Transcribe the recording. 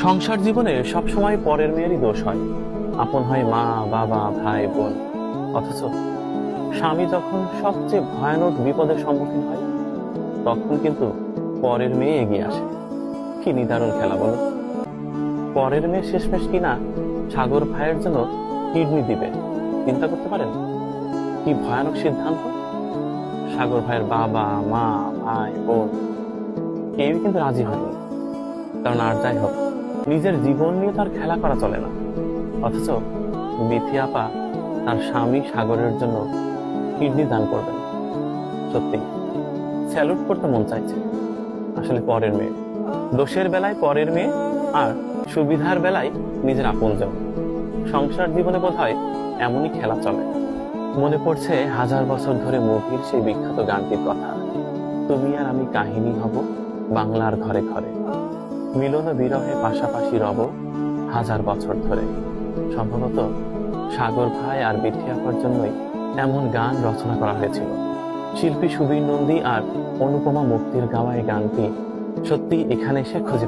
সংসার জীবনে সবসময় পরের মেয়েরই দোষ হয়। আপন হয় মা, বাবা, ভাই, বোন। অথচ স্বামী যখন সবচেয়ে ভয়ানক বিপদের সম্মুখীন হয়, তখন কিন্তু পরের মেয়ে এগিয়ে আসে। কি নিদারুণ খেলা বলো। পরের মেয়ে শেষমেশ কিনা সাগর ভাইয়ের জন্য কিডনি দিবে। চিন্তা করতে পারেন কি ভয়ানক সিদ্ধান্ত। সাগর ভাইয়ের বাবা, মা, ভাই, বোন কেউই কিন্তু রাজি হয়নি। কারণ আর যাই হোক, নিজের জীবন নিয়ে তার খেলা করা চলে না। অথচ বিথি আপা তার স্বামী সাগরের জন্য কিডনি দান করবেন। সত্যি স্যালুট করতে মন চাইছে। আসলে পরের মেয়ে, দোষের বেলায় পরের মেয়ে, আর সুবিধার বেলায় নিজের আপনজন। সংসার জীবনে বোধহয় এমনই খেলা চলে। মনে পড়ছে হাজার বছর ধরে মুভির সেই বিখ্যাত গানটির কথা, তুমি আর আমি কাহিনী হব বাংলার ঘরে ঘরে, মিলন বিরহে পাশাপাশি রব হাজার বছর ধরে। সম্ভবত সাগর ভাই আর বিথি আপার জন্যই এমন গান রচনা করা হয়েছিল। শিল্পী সুবীর নন্দী আর অনুপমা মুক্তির গাওয়া এই গানটি সত্যি এখানে এসে খুঁজে